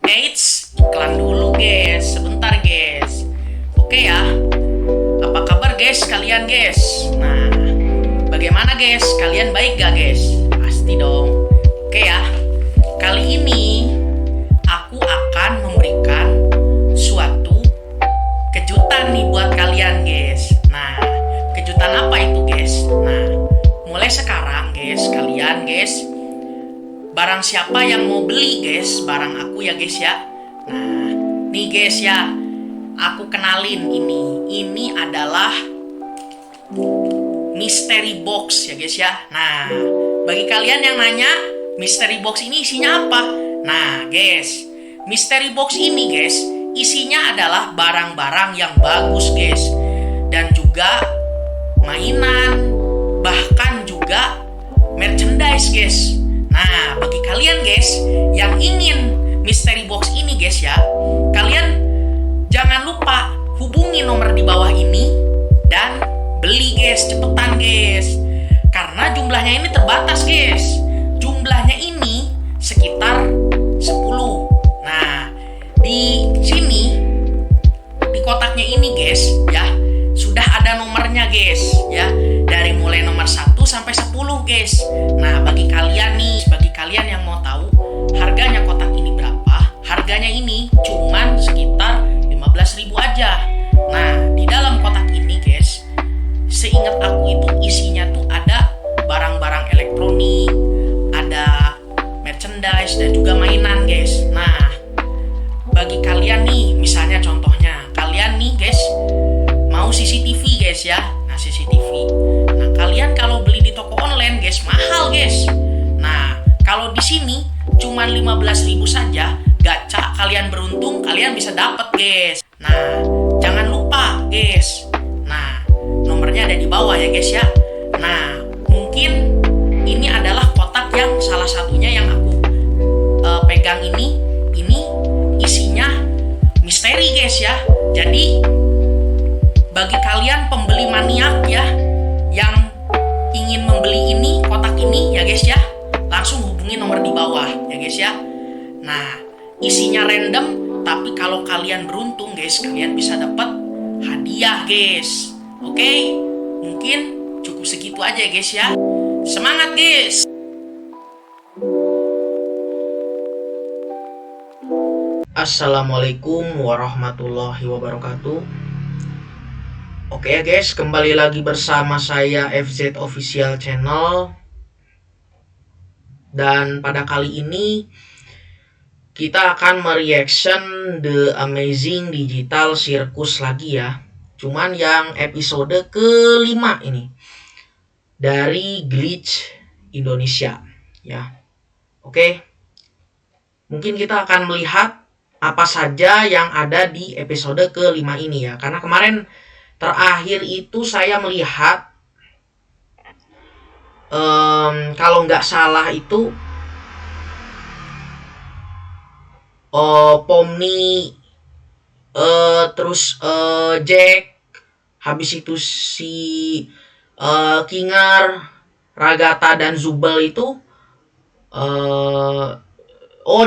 Eits, iklan dulu guys, sebentar guys. Oke ya, apa kabar guys kalian guys? Nah, bagaimana guys? Kalian baik gak guys? Pasti dong. Oke ya, kali ini aku akan memberikan suatu kejutan nih buat kalian guys. Nah, kejutan apa itu guys? Nah, mulai sekarang guys, kalian guys, barang siapa yang mau beli guys, barang aku ya guys ya. Nah, nih guys ya, aku kenalin ini. Ini adalah mystery box ya guys ya. Nah, bagi kalian yang nanya, mystery box ini isinya apa? Nah guys, mystery box ini guys, isinya adalah barang-barang yang bagus guys. Dan juga mainan, bahkan juga merchandise guys. Nah, bagi kalian guys yang ingin mystery box ini guys ya, kalian jangan lupa hubungi nomor di bawah ini dan beli guys, cepetan guys. Karena jumlahnya ini terbatas guys. Jumlahnya ini sekitar 10. Nah, di sini di kotaknya ini guys ya, sudah ada nomornya guys ya. Dari mulai nomor 1 sampai 10 guys. Nah, bagi kalian yang mau tahu harganya kotak ini berapa? Harganya ini cuman sekitar 15.000 aja. Nah, di dalam kotak ini guys, seingat aku itu isinya tuh ada barang-barang elektronik, ada merchandise dan juga mainan guys. Nah, bagi kalian nih, misalnya contohnya kalian nih guys mau CCTV guys ya. Nah, CCTV. Nah, kalian kalau beli di toko online guys mahal guys. Nah, kalau di sini cuman 15.000 saja, gacha kalian beruntung kalian bisa dapat guys. Nah, jangan lupa guys. Nah, nomornya ada di bawah ya guys ya. Nah, mungkin ini adalah kotak yang salah satunya yang aku pegang ini. Ini isinya misteri guys ya. Jadi bagi kalian pembeli maniak ya yang ingin membeli ini, kotak ini ya guys ya, langsung hubungi nomor di bawah ya guys ya. Nah, isinya random, tapi kalau kalian beruntung guys, kalian bisa dapat hadiah guys. Oke, mungkin cukup segitu aja ya guys ya. Semangat guys. Assalamualaikum warahmatullahi wabarakatuh. Oke ya guys, kembali lagi bersama saya FZ Official Channel. Dan pada kali ini kita akan mereaction The Amazing Digital Circus lagi ya. Cuman yang episode kelima ini dari Glitch Indonesia ya. Oke, mungkin kita akan melihat apa saja yang ada di episode kelima ini ya. Karena kemarin terakhir itu saya melihat kalau nggak salah itu Pomni, terus Jack, habis itu si Kingar, Ragata dan Zubel itu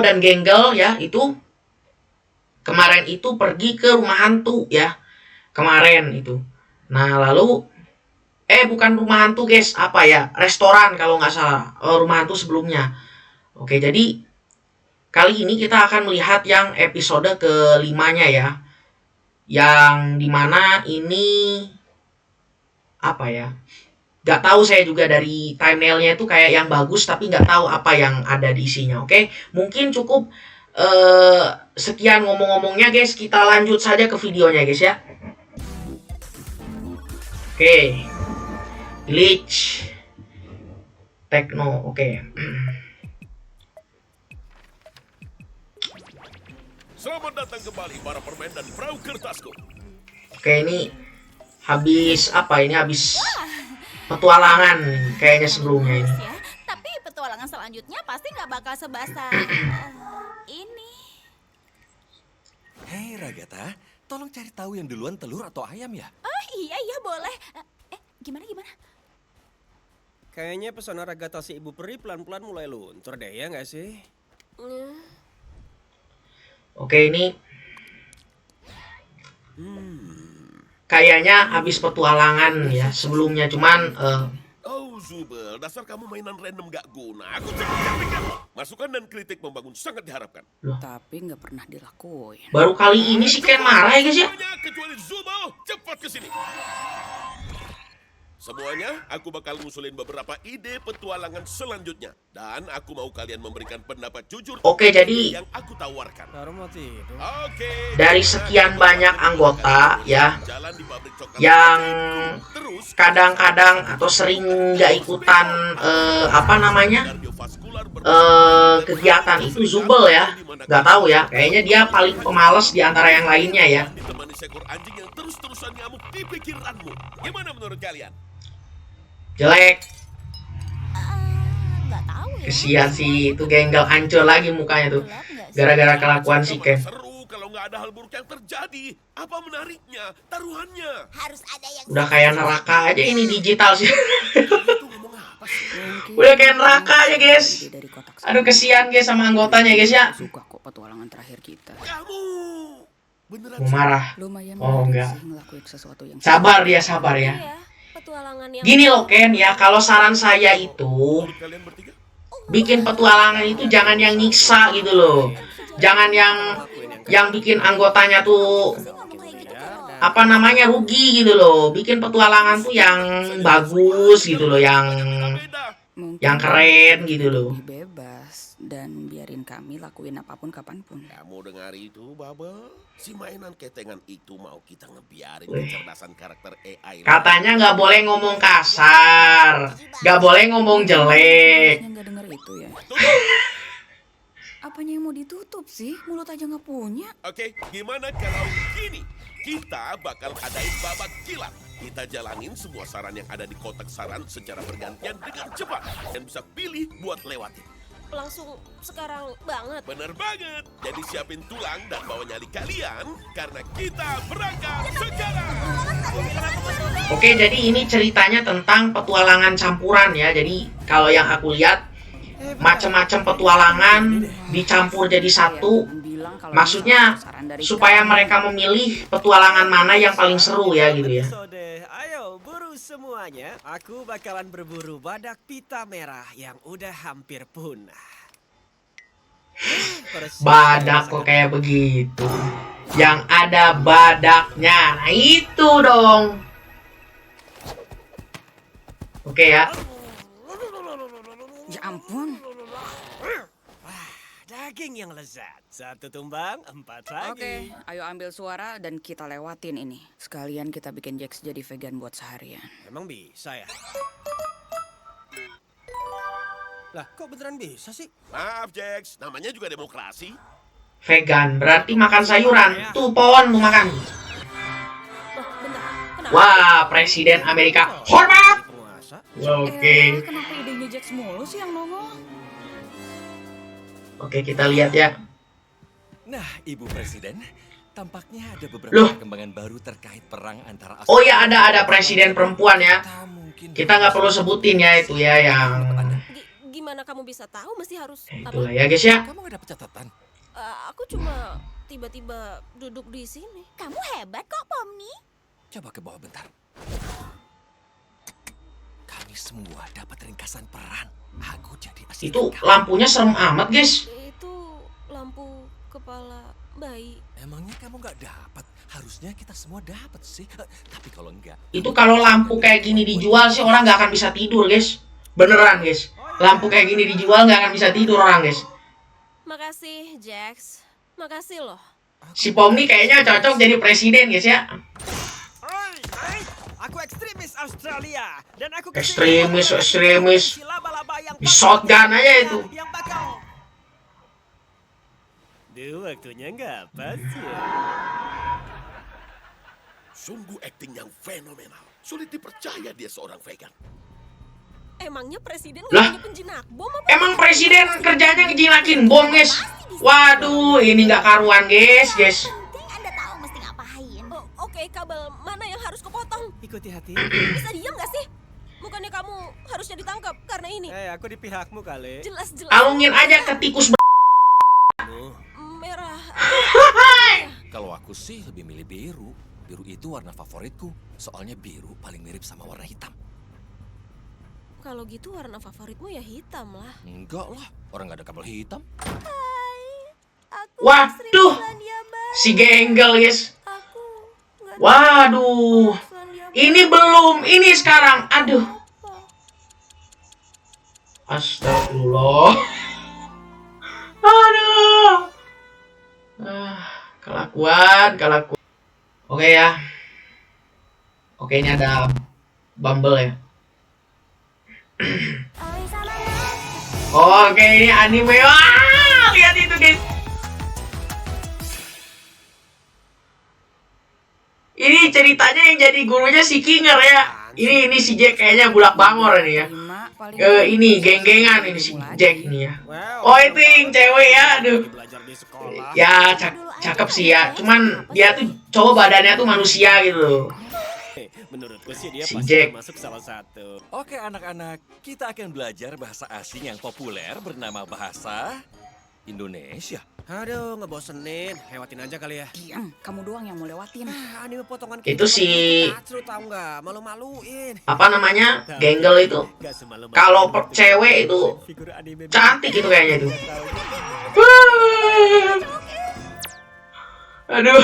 dan Genggel ya, itu kemarin itu pergi ke rumah hantu ya. Kemarin itu. Nah, lalu bukan rumah hantu guys, apa ya? Restoran kalau nggak salah. Rumah hantu sebelumnya. Oke, jadi kali ini kita akan melihat yang episode kelimanya ya. Yang dimana ini apa ya? Gak tahu saya juga dari thumbnailnya itu kayak yang bagus, tapi nggak tahu apa yang ada di isinya. Oke, mungkin cukup sekian ngomong-ngomongnya guys. Kita lanjut saja ke videonya guys ya. Oke, Glitch Techno. Oke. Selamat datang kembali para permen dan perahu kertasku. Oke, ini habis apa ini? Habis petualangan kayaknya sebelumnya ini. Ya, tapi petualangan selanjutnya pasti nggak bakal sebasar ini. Hei Ragata, tolong cari tahu yang duluan telur atau ayam ya. Oh iya boleh. Gimana? Kayaknya pesona ragatasi Ibu Peri pelan-pelan mulai luntur deh, ya nggak sih? Oke, ini kayaknya habis petualangan ya sebelumnya, cuman Oh, Zubel, dasar kamu mainan random gak guna. Aku cek-cek. Masukan dan kritik membangun sangat diharapkan. Tapi nggak pernah dilakuin. baru kali ini si Ken marah ya guys ya. Semuanya kecuali Zubel, cepat ke sini. Semuanya, aku bakal ngusulin beberapa ide petualangan selanjutnya. Dan aku mau kalian memberikan pendapat jujur Oke, jadi yang aku tawarkan. Baru mau tidur. Oke. dari sekian banyak anggota ya Jalan di pabrik coklat yang terus kadang-kadang atau sering nggak ikutan apa namanya kardiovaskular kegiatan itu Zubel ya, nggak tahu ya, kayaknya dia paling pemalas di antara yang lainnya ya. ditemani seekor anjing yang terus-terusan ngamuk di pikiranmu. Gimana menurut kalian? Jelek, Nggak tahu ya. kesian sih itu Genggel, hancur lagi mukanya tuh Gelap nggak sih? gara-gara kelakuan si Ken. Seru kalau nggak ada hal buruk yang terjadi. Apa menariknya? Taruhannya. Harus ada yang Udah kayak neraka aja ini digital sih. Itu ngomong apa sih? Mungkin Udah kayak neraka aja guys. ide dari kotak Aduh kesian guys sama anggotanya guys ya. Suka kok petualangan terakhir kita. Kamu beneran Mau marah. Lumayan Oh, menarik enggak. sih ngelakuin sesuatu yang Sabar dia, sabar ya. Iya, petualangan yang Gini loh Ken ya, kalau saran saya itu menurut kalian bertiga? bikin petualangan itu jangan yang nyiksa gitu loh. Jangan yang bikin anggotanya tuh ngomong kayak gitu kalau apa namanya rugi gitu loh. Bikin petualangan tuh yang bagus gitu loh, yang Beda. Mungkin keren gitu loh. lebih bebas dan biarin kami lakuin apapun kapanpun. Kamu dengar itu, Bubble? Si mainan ketengan itu mau kita ngebiarin kecerdasan karakter AI. Katanya nggak boleh ngomong kasar, nggak boleh ngomong jelek. Harusnya nggak denger itu ya. Apanya yang mau ditutup sih? Mulut aja nggak punya. Oke, gimana kalau gini? Kita bakal adain babak kilat. Kita jalanin semua saran yang ada di kotak saran secara bergantian dengan cepat. Dan bisa pilih buat lewatin. langsung sekarang banget. Bener banget. Jadi siapin tulang dan bawa nyali kalian. Karena kita berangkat sekarang. Oke, jadi ini ceritanya tentang petualangan campuran ya. Jadi kalau yang aku lihat macam-macam petualangan dicampur jadi satu. Bilang kalau Maksudnya saran dari supaya kami. mereka memilih petualangan mana yang paling seru ya gitu ya. Episode, ayo buru semuanya. Aku bakalan berburu badak pita merah yang udah hampir punah. Badak kok kayak begitu. Yang ada badaknya. Nah itu dong. Oke ya. Ya ampun. Daging yang lezat. Satu tumbang, 4 lagi. Oke, ayo ambil suara dan kita lewatin ini. Sekalian kita bikin Jax jadi vegan buat seharian. Emang bisa ya? Lah, kok beneran bisa sih? Maaf, Jax. Namanya juga demokrasi. Vegan berarti makan sayuran. Tuh pohon tuh makan. Loh, bentar. Kenapa? Wah, Presiden Amerika. Hormat. Penguasa? Oke. Kenapa idenya Jax mulu sih yang nongol? Oke, kita lihat ya. Nah, Ibu Presiden, tampaknya ada beberapa Loh. perkembangan baru terkait perang antara Oh ya, ada presiden perempuan ya. Atau mungkin Kita nggak perlu sebutin ya itu ya yang Gimana kamu bisa tahu mesti harus apa? itulah ya guys ya. Kamu gak dapet catatan? Aku cuma tiba-tiba duduk di sini. Kamu hebat kok, Pomni. Coba ke bawah bentar. Kami semua dapat ringkasan perang. Aku jadi asisten Itu kamu. lampunya serem amat guys. Itu lampu kepala bayi. Emangnya kamu gak dapat? Harusnya kita semua dapat sih. Tapi kalau enggak, Itu kalau lampu kayak gini dijual sih orang nggak akan bisa tidur guys. Beneran guys. Lampu kayak gini dijual nggak akan bisa tidur orang guys. Makasih, Jax. Makasih loh. Si Pomni kayaknya cocok jadi presiden guys ya. Hai, aku ekstremis Australia dan aku Ekstremis. si laba-laba yang Di shotgun aja itu. yang bakal. Duh, waktunya nggak pas ya. Sungguh akting yang fenomenal. Sulit dipercaya dia seorang vegan. Emangnya presiden Lah. nggak punya penjinak bom apa? Emang presiden kerjanya ngejinakin bom guys. Waduh, ini nggak karuan guys. Penting Anda tahu mesti ngapain. Oke, kabel mana yang harus kepotong? Ikuti hati. Bisa diam gak sih? Bukannya kamu harusnya ditangkap karena ini. Aku di pihakmu kali. Jelas-jelas Alungin aja ke tikus Nuh, merah. Kalau aku sih lebih milih biru. Biru itu warna favoritku. Soalnya biru paling mirip sama warna hitam. Kalau gitu warna favoritmu ya hitam lah. Enggak lah, orang nggak ada kabel hitam. Aku Waduh, Selandia Baru. si Genggel guys. Aku nggak Waduh, Selandia Baru. ini belum, ini sekarang. Aduh, Apa? astagfirullah. Aduh, kelakuan. Oke ya. Oke, ini ada Bumble ya. Oke, ini anime. Wah, lihat itu guys. Ini ceritanya yang jadi gurunya si Kinger ya. Ini si Jack kayaknya bulak bangor ini ya. 5 paling. Ini geng-gengan ini si Jack ini ya. Wow, Oh itu yang cewek ya, aduh. belajar di sekolah. Ya cakep sih ya. Cuman dia tuh cowok badannya tuh manusia gitu loh. Menurutku sih dia Si pasti Jack. termasuk salah satu. Oke anak-anak, kita akan belajar bahasa asing yang populer bernama bahasa Indonesia. Aduh, ngebosenin. Lewatin aja kali ya. Diam, kamu doang yang mau lewatin. Anime potongan Itu si- Tatsu tau nggak? Malu-maluin. Apa namanya? Genggel itu. Nggak semalu-maluin. Kalau cewek itu Figur anime cantik gitu kayaknya tuh. tahu. Aduh.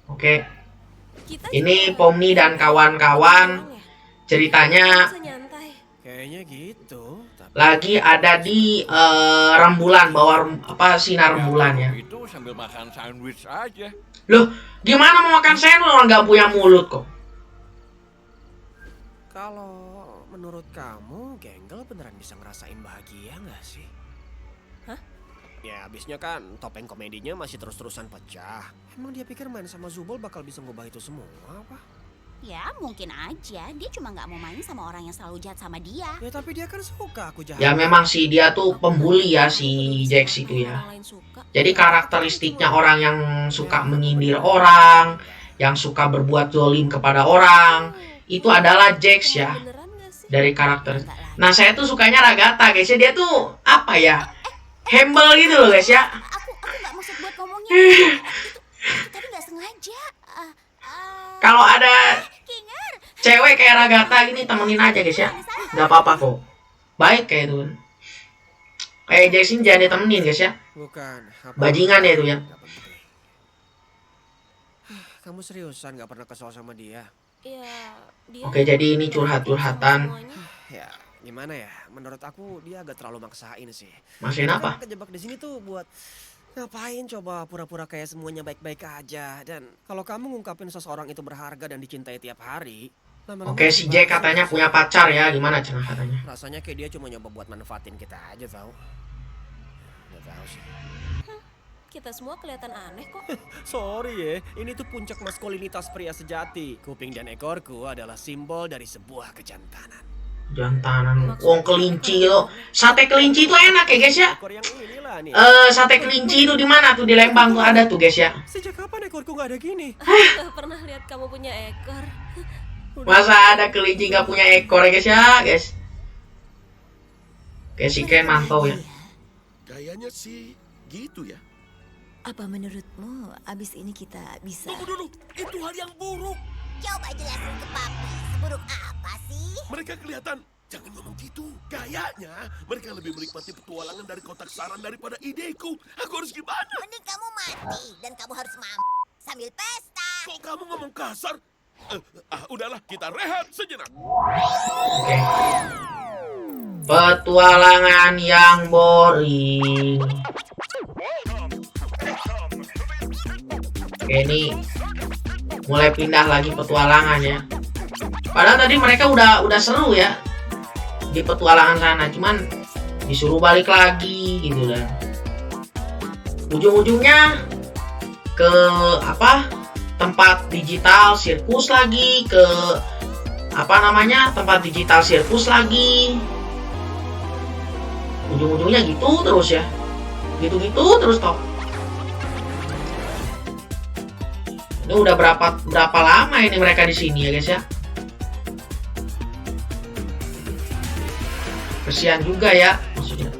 Oke, Kita ini juga Pomni dan kawan-kawan orang ya? ceritanya Bisa nyantai. Kayaknya gitu. Tapi lagi ada di rembulan, bawah sinar rembulan ya. Itu sambil makan sandwich aja. Loh, gimana mau makan sandwich orang nggak punya mulut kok? kalau menurut kamu, Genggel beneran bisa ngerasain bahagia nggak sih? Hah? Ya, abisnya kan topeng komedinya masih terus-terusan pecah. Emang dia pikir main sama Zubul bakal bisa ngubah itu semua apa? Ya mungkin aja, dia cuma nggak mau main sama orang yang selalu jahat sama dia. Ya tapi dia kan suka aku jahat. Ya memang sih dia tuh pembuli ya si Jax itu ya. Orang lain suka. Jadi karakteristiknya orang yang suka menyindir orang, yang suka berbuat zolim kepada orang, itu adalah Jax ya. Beneran nggak sih? Dari karakter. Nah saya tuh sukanya Ragatha guys ya. Dia tuh apa ya? Humble gitu loh guys ya. Aku nggak maksud buat ngomongin itu tadi nggak sengaja. Kalau ada Kinger, cewek kayak Ragatha gini temenin aja guys ya. Gak apa-apa kok. Baik kayak itu. Kayak Jax ini jangan ditemenin guys ya. Bukan. Apa? Bajingan ya itu ya. Nggak penting. Kamu seriusan nggak pernah kesel sama dia? Ya, dia Oke, jadi ini curhat-curhatan. semuanya. Ya, gimana ya? Menurut aku dia agak terlalu maksain sih. Masain Dia apa? kan kejebak di sini tuh buat ngapain coba pura-pura kayak semuanya baik-baik aja. Dan kalau kamu ngungkapin seseorang itu berharga dan dicintai tiap hari, lama-lama Oke, si Jack katanya punya pacar ya. Gimana cenah katanya? rasanya kayak dia cuma nyoba buat manfaatin kita aja tau. Gak tahu sih. Kita semua kelihatan aneh kok. Sorry ya, ini tuh puncak maskulinitas pria sejati. Kuping dan ekorku adalah simbol dari sebuah kejantanan. Jantanan. Wong kelinci lo. Sate kelinci itu enak ya guys ya. Ekor yang inilah nih. Sate kelinci itu di mana tuh? Di Lembang tuh ada tuh guys ya. Sejak kapan ekorku gak ada gini? Gak pernah lihat kamu punya ekor. Masa ada kelinci nggak punya ekor ya guys ya, guys? Oke, si Ken mantau ya. Kayaknya sih gitu ya. apa menurutmu abis ini kita bisa? Tunggu dulu, itu hal yang buruk. Coba jelasin ke papi, seburuk apa sih? Mereka kelihatan, jangan ngomong gitu. Kayaknya mereka lebih menikmati petualangan dari kotak saran daripada ideku. Aku harus gimana? Mending kamu mati dan kamu harus mampu sambil pesta. Kok kamu ngomong kasar? Udahlah, kita rehat sejenak. Oke. Petualangan yang boring. Oke, ini mulai pindah lagi petualangan ya. Padahal tadi mereka udah seru ya di petualangan sana, cuman disuruh balik lagi gitu dan ujung-ujungnya ke apa? Tempat digital sirkus lagi, ke apa namanya? Tempat digital sirkus lagi. Ujung-ujungnya gitu terus ya. Gitu-gitu terus toh. Ini udah berapa lama ini mereka di sini ya guys ya? kesian juga ya. Maksudnya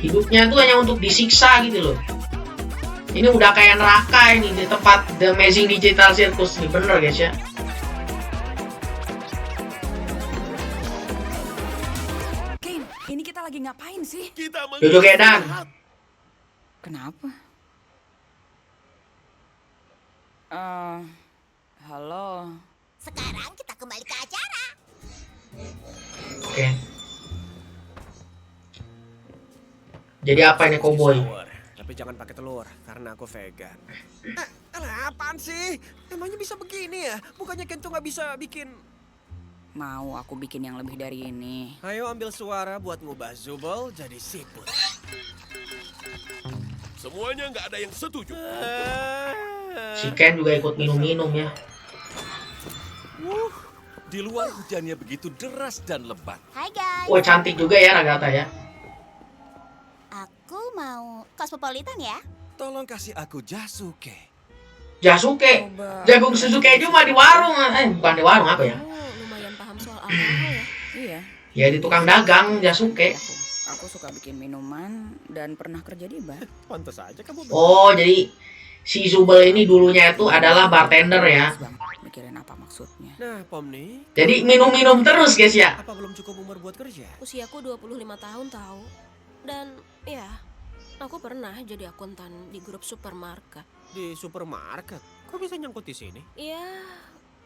hidupnya tuh hanya untuk disiksa gitu loh. Ini udah kayak neraka ini di tempat The Amazing Digital Circus nih, bener guys ya. Kane, ini kita lagi ngapain sih? Kita Jojo Gedan. mengistirahat. Kenapa? Halo. Sekarang kita kembali ke acara. Oke. Jadi apa ini cowboy? Sour, tapi jangan pakai telur karena aku vegan. Alah, apaan sih? Emangnya bisa begini ya? Bukannya Kento nggak bisa bikin... Mau aku bikin yang lebih dari ini. Ayo ambil suara buat ngubah Zubel jadi siput. Semuanya nggak ada yang setuju. Si Ken juga ikut minum-minum ya. Di luar hujannya begitu deras dan lebat. Hai guys, Wah cantik juga ya Ragata ya. aku mau Cosmopolitan ya. Tolong kasih aku Jasuke. Jasuke. Coba. Jagung susu keju mah di warung. Bukan di warung apa ya? Kamu lumayan paham soal alkohol ya. Iya. Ya di tukang dagang Jasuke. Aku suka bikin minuman dan pernah kerja di bar. Pantes aja kamu... Oh jadi si Zubel ini dulunya itu adalah bartender ya. Bang, mikirin apa maksudnya? Nah, Pomni, Jadi minum-minum terus guys ya. apa belum cukup umur buat kerja? Usiaku 25 tahun tahu. Dan ya, aku pernah jadi akuntan di grup supermarket. Di supermarket? Kok bisa nyangkut di sini? Iya,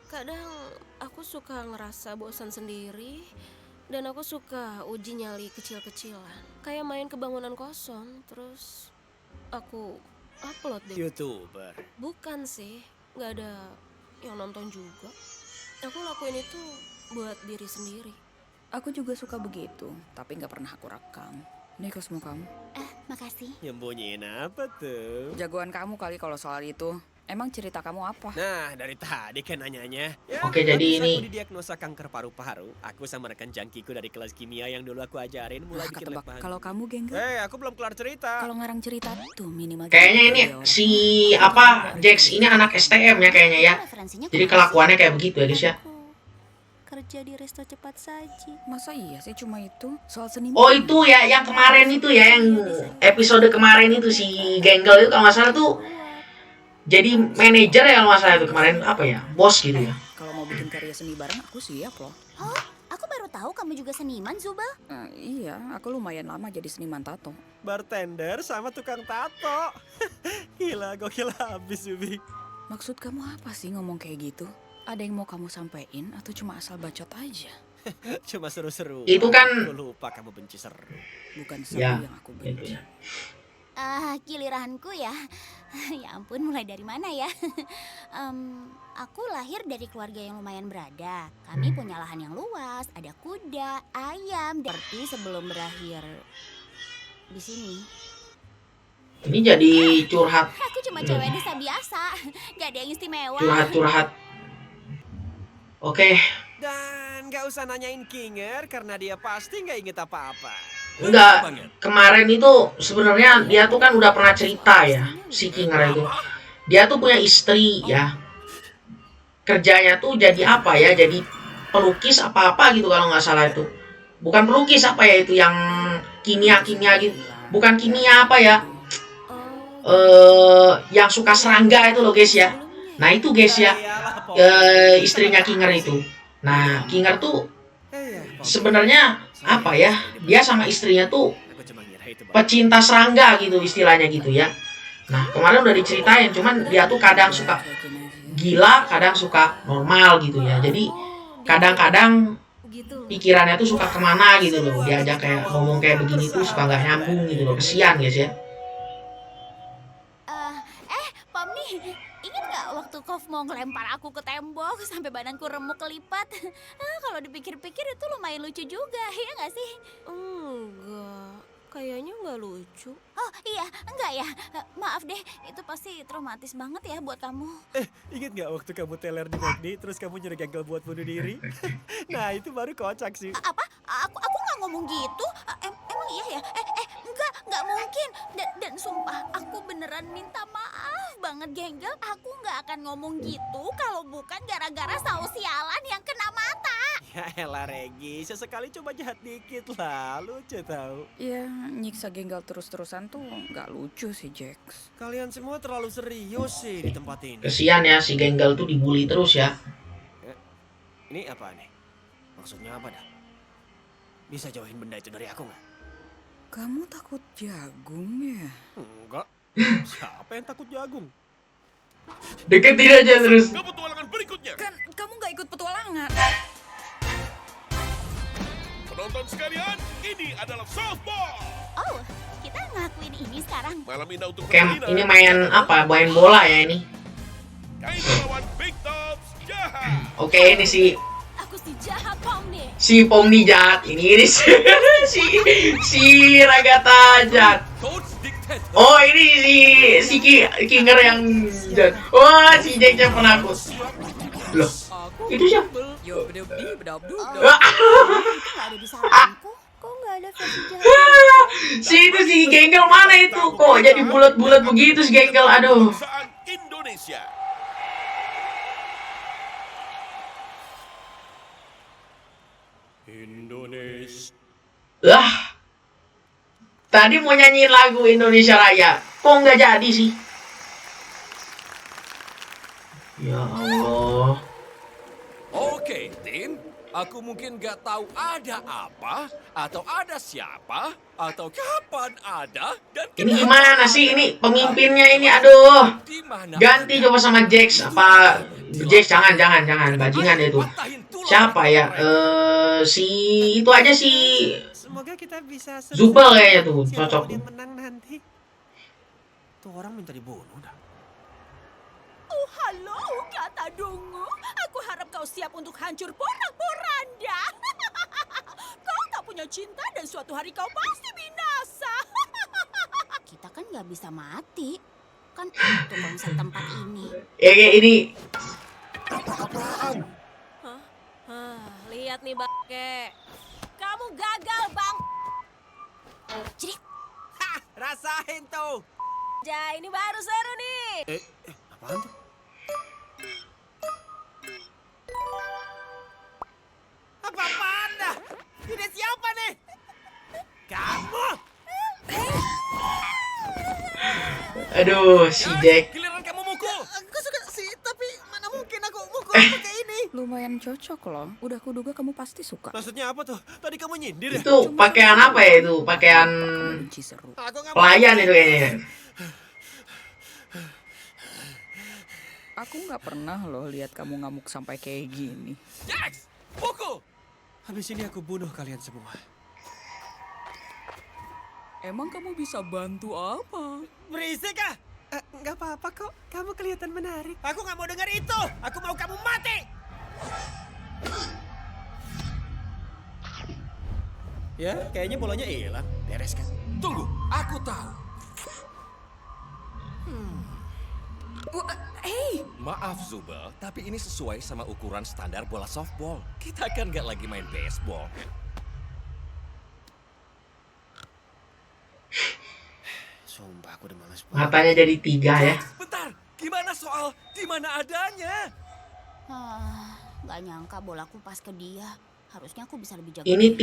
kadang aku suka ngerasa bosan sendiri. Dan aku suka uji nyali kecil-kecilan. Kayak main ke bangunan kosong, terus aku upload deh. YouTuber. Bukan sih, nggak ada yang nonton juga. Aku lakuin itu buat diri sendiri. Aku juga suka begitu, tapi nggak pernah aku rekam. Ini kosmo kamu. Makasih. Nyembunyiin apa tuh? Jagoan kamu kali kalau soal itu. Emang cerita kamu apa? Nah, dari tadi kan nanyanya. Ya, Oke, jadi habis ini- aku didiagnosa kanker paru-paru. Aku sama rekan jangkiku dari kelas kimia yang dulu aku ajarin mulai Nah, bikin lab ketebak. bahan. Kalau kamu genggal, Aku belum kelar cerita. kalau ngarang cerita tuh minimal. Kayaknya ini video. si apa Jax ini anak STM ya kayaknya ya. Referensinya Jadi kemana kelakuannya kayak begitu ya guys ya. Aku kerja di resto cepat saji. Masa iya sih cuma itu? Soal seni. Oh itu ya yang kemarin itu ya yang episode kemarin itu si Genggel itu kalau nggak salah tuh jadi manajer ya kalau nggak salah itu kemarin apa ya bos gitu ya. Kalau mau bikin karya seni bareng aku siap loh. Oh, aku baru tahu kamu juga seniman, Zubel. Iya, aku lumayan lama jadi seniman tato. Bartender sama tukang tato. Gila, gokil habis, Zubi. Maksud kamu apa sih ngomong kayak gitu? Ada yang mau kamu sampaikan atau cuma asal bacot aja? Cuma seru-seru. Itu kan Aku lupa kamu benci seru. Bukan seru ya yang aku gitu benci. ya. Giliranku ya. Ya ampun, mulai dari mana ya? Aku lahir dari keluarga yang lumayan berada. Kami punya lahan yang luas, ada kuda, ayam, dan seperti sebelum berakhir di sini. Ini jadi curhat Aku cuma cewek desa biasa, gak ada yang istimewa. curhat. Oke, Dan gak usah nanyain Kinger karena dia pasti gak inget apa-apa. enggak kemarin itu sebenarnya dia tuh kan udah pernah cerita ya si Kinger itu. Dia tuh punya istri ya. Kerjanya tuh jadi apa ya? Jadi pelukis apa-apa gitu kalau nggak salah itu. Bukan pelukis apa ya itu yang kimia gitu. Bukan kimia apa ya? Yang suka serangga itu loh guys ya. Nah itu guys ya istrinya Kinger itu. Nah Kinger tuh sebenarnya apa ya? Dia sama istrinya tuh Aku cuma ngira itu. pecinta serangga gitu istilahnya gitu ya. Nah kemarin udah diceritain, cuman dia tuh kadang suka gila, kadang suka normal gitu ya. Jadi kadang-kadang Gitu. pikirannya tuh suka kemana gitu loh. Diajak kayak ngomong kayak begini tuh suka nggak nyambung gitu loh. Kesian guys ya. Pomni, ingat gak waktu Kov mau ngelempar aku ke tembok sampai badanku remuk kelipat? Kalau dipikir-pikir itu lumayan lucu juga, ya gak sih? Enggak, kayaknya nggak lucu. Oh iya, enggak ya. Maaf deh, itu pasti traumatis banget ya buat kamu. Ingat gak waktu kamu teler di McD terus kamu nyuruh gagal buat bunuh diri? Nah itu baru kocak sih. Apa? Aku nggak ngomong gitu. Emang iya ya? Enggak mungkin. Dan sumpah, aku beneran minta maaf banget, Genggel. Aku nggak akan ngomong gitu kalau bukan gara-gara saus sialan yang kena mata. Ya elah Regi, sesekali coba jahat dikit lah, lucu tau. Ya, nyiksa Genggal terus-terusan tuh nggak lucu sih, Jax. Kalian semua terlalu serius sih di tempat ini. Kesian ya si Genggal tuh dibully terus ya. Ini apa nih? Maksudnya apa dah? Bisa jauhin benda itu dari aku nggak? Kamu takut jagung ya? Enggak. Siapa yang takut jagung? Deketin aja terus. Ke petualangan berikutnya. Kan kamu nggak ikut petualangan. Penonton sekalian, ini adalah softball. Oh, kita ngelakuin ini sekarang. Malam indah untuk Camp Pertamina. ini main apa? Main bola ya ini. Kain melawan Big Tops jahat. Oke, ini Aku si jahat Pomni. si Pomni jahat. Ini si Ragata jahat. Coach Dictator. Oh, ini si Kinger yang jahat. Wah, si Jack yang penakut. Loh, itu siapa? Yo, bedabdu. Nggak ada di saranku. Kok nggak ada versi jahat? Si Genggal mana itu? Kok jadi bulat-bulat begitu si Genggal? Aduh. Perusahaan Indonesia. Lah. Tadi mau nyanyiin lagu Indonesia Raya. Kok nggak jadi sih? Ya Allah. Oke, tim. Aku mungkin nggak tahu ada apa, atau ada siapa, atau kapan ada, dan Ini gimana sih? Ini pemimpinnya ini, aduh. di mana Ganti ada. coba sama Jax apa Jax jangan bajingan itu. Patahin tulang Siapa ya? mereka. Si itu aja si Semoga kita bisa Zubel kayaknya tuh siapapun cocok. yang menang nanti. Tuh orang minta dibunuh dah. Oh, halo, kata dungu. Aku harap kau siap untuk hancur porak-poranda. Kau tak punya cinta dan suatu hari kau pasti binasa. Kita kan nggak bisa mati. Kan itu konsep tempat ini. Ya kayak ini Lihat nih, Bangke. Kamu gagal, Bang. Jadi, Rasain tuh. Ja, ini baru seru nih. Apaan tuh? Apa-apaan dah? Ini siapa nih? Kamu? aduh si Jack. Giliran kamu mukul. Aku suka sih, tapi mana mungkin aku mukul pakai ini? Lumayan cocok loh. Udah kuduga kamu pasti suka. Maksudnya apa tuh? Tadi kamu nyindir ya? Itu pakaian apa ya itu? Pakaian Benci seru. Aku nggak mau. pelayan itu kayaknya. Aku nggak pernah loh lihat kamu ngamuk sampai kayak gini. Jax, pukul. Habis ini aku bunuh kalian semua. Emang kamu bisa bantu apa? Berisik ah! Nggak apa-apa kok. Kamu kelihatan menarik. Aku nggak mau dengar itu. Aku mau kamu mati. Ya, kayaknya bolanya hilang. Beres kan? Tunggu, aku tahu. Hey, Maaf Zubel, tapi ini sesuai sama ukuran standar bola softball. Kita kan nggak lagi main baseball. Sumpah aku udah males banget. Matanya jadi 3 ya. Bentar, gimana soal di mana adanya? nggak nyangka bolaku pas ke dia. Harusnya aku bisa lebih jago. Ini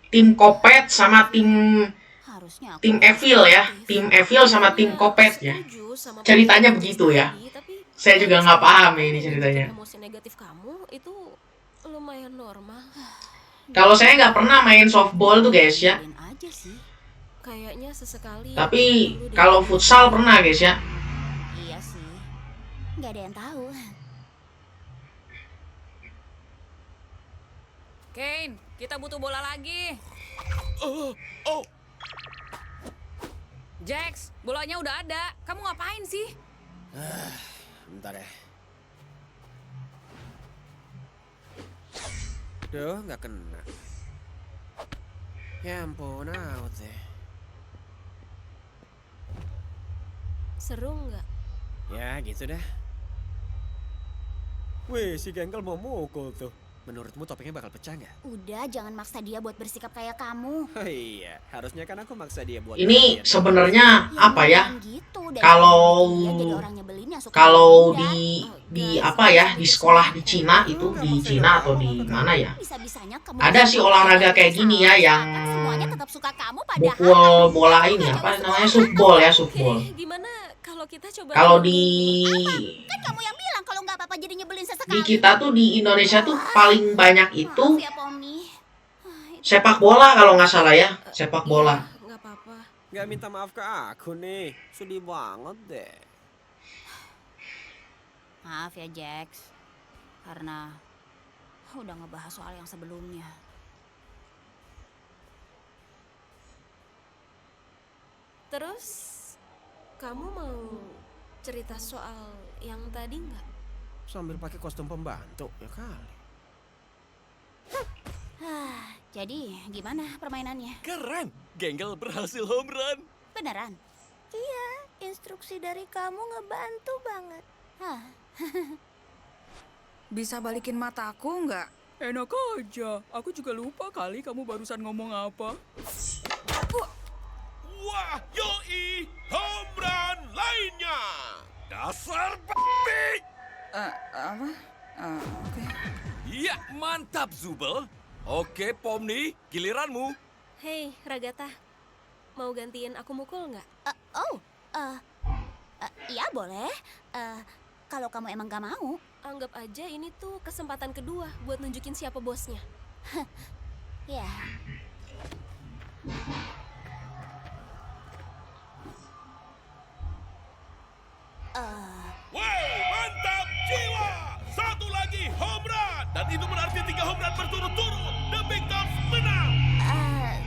tim Kopet sama tim Harusnya aku Evil ya. Tim Evil sama tim Kopet ya. Setuju sama Ceritanya pendapat begitu ya. tadi, tapi Saya juga nggak paham ya ini ceritanya. emosi negatif kamu itu lumayan normal. Kalau saya nggak pernah main softball tuh guys ya. Biarin aja sih. Kayaknya sesekali. Tapi dulu deh. kalau futsal pernah guys ya. Iya sih. Nggak ada yang tahu. Kane, kita butuh bola lagi. Oh, Jax, bolanya udah ada. Kamu ngapain sih? Bentar ya. Duh, nggak kena. Ya ampun, out deh. Seru nggak? Ya gitu dah. Wih, si Gengkel mau mukul tuh. Menurutmu topengnya bakal pecah nggak? Udah, jangan maksa dia buat bersikap kayak kamu. Oh iya, harusnya kan aku maksa dia buat Ini latihan. sebenarnya apa ya? jangan gitu. Kalau- Dia jadi orang nyebelin yang suka Kalau menghindar. di Oh, di apa ya, di sekolah di Cina itu, di Cina atau di mana ya, Bisa-bisanya kamu ada sih olahraga kayak gini ya yang semuanya tetap suka kamu padahal mukul bola ini apa namanya, softball ya, softball. Gimana kalau kita coba Kalau di kan kamu yang bilang kalau nggak apa-apa jadi nyebelin di sesekali. kita tuh di Indonesia tuh paling banyak itu Maaf ya Pomni. sepak bola kalau nggak salah ya, sepak bola. nggak apa-apa. Gak minta maaf ke aku nih. Sedih banget deh. Maaf ya Jax, karena udah ngebahas soal yang sebelumnya. Terus kamu mau cerita soal yang tadi nggak? Sambil pakai kostum pembantu, ya kali. Jadi gimana permainannya? Keren, Genggel berhasil home run. Beneran? Iya, instruksi dari kamu ngebantu banget. Hah, Bisa balikin mataku nggak? Enak aja. Aku juga lupa kali kamu barusan ngomong apa. Wah, yoi, home run lainnya. Dasar babi. Apa? Oke. Iya, mantap Zubel. Oke, Pomni, giliranmu. Hei, Ragata. Mau gantiin aku mukul nggak? iya boleh. Kalau kamu emang gak mau, Anggap aja ini tuh kesempatan kedua buat nunjukin siapa bosnya. ya. Wow, mantap jiwa. Satu lagi home run. Dan itu berarti 3 home run berturut-turut. The Big Dogs menang.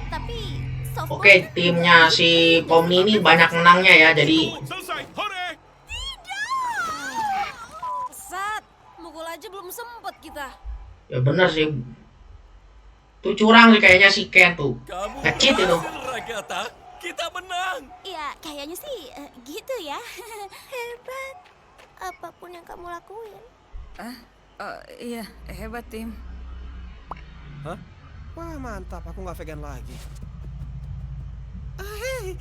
Tapi softball Oke, timnya si Pomni ini banyak menangnya ya, jadi Selesai, hore. Sat, mukul aja belum sempet kita. ya bener sih. Tuh curang sih kayaknya si Ken tuh. Kamu Nge-cheat itu. berhasil, Ragata. Kita menang. ya kayaknya sih gitu ya. Hebat. Apapun yang kamu lakuin. Iya, hebat tim. Hah? Wah, mantap. Aku nggak vegan lagi. Hei,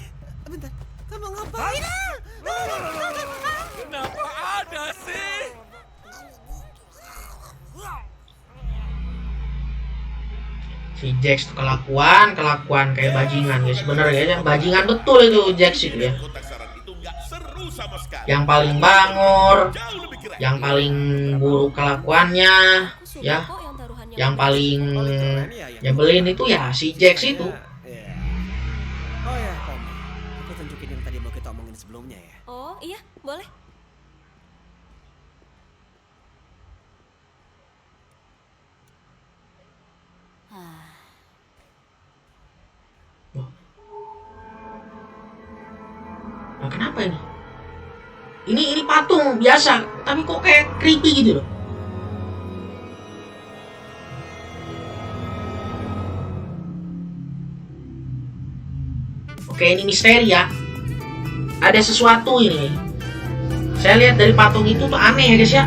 bentar. Kamu ngapain? Kenapa ada sih? Si Jax tuh kelakuan kayak bajingan guys, bener ya, bajingan betul itu Jax itu ya. Kotak sarang itu nggak seru sama sekali. Yang paling bangor, Jauh lebih keren. yang paling buruk kelakuannya, Aku suka ya, kok yang taruhannya. yang paling Oh, itu keren ya, yang nyebelin itu ya si Jax itu. Iya. Oh ya, Tom. Aku tunjukin yang tadi mau kita omongin sebelumnya ya. Oh iya, boleh. Nah, kenapa ini? Ini patung biasa, tapi kok kayak creepy gitu loh. Oke, ini misteri ya. Ada sesuatu ini. Saya lihat dari patung itu tuh aneh ya guys ya.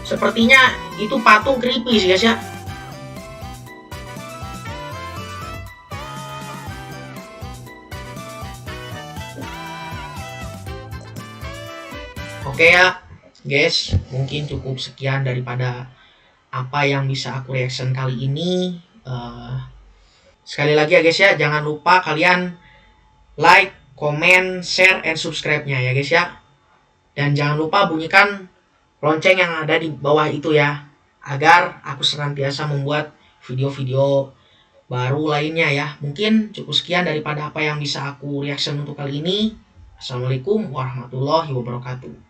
Sepertinya itu patung creepy sih guys ya. Oke ya, guys, mungkin cukup sekian daripada apa yang bisa aku reaction kali ini. Sekali lagi ya guys ya, jangan lupa kalian like, comment, share, and subscribe-nya ya guys ya. Dan jangan lupa bunyikan lonceng yang ada di bawah itu ya, agar aku senantiasa membuat video-video baru lainnya ya. Mungkin cukup sekian daripada apa yang bisa aku reaction untuk kali ini. Assalamualaikum warahmatullahi wabarakatuh.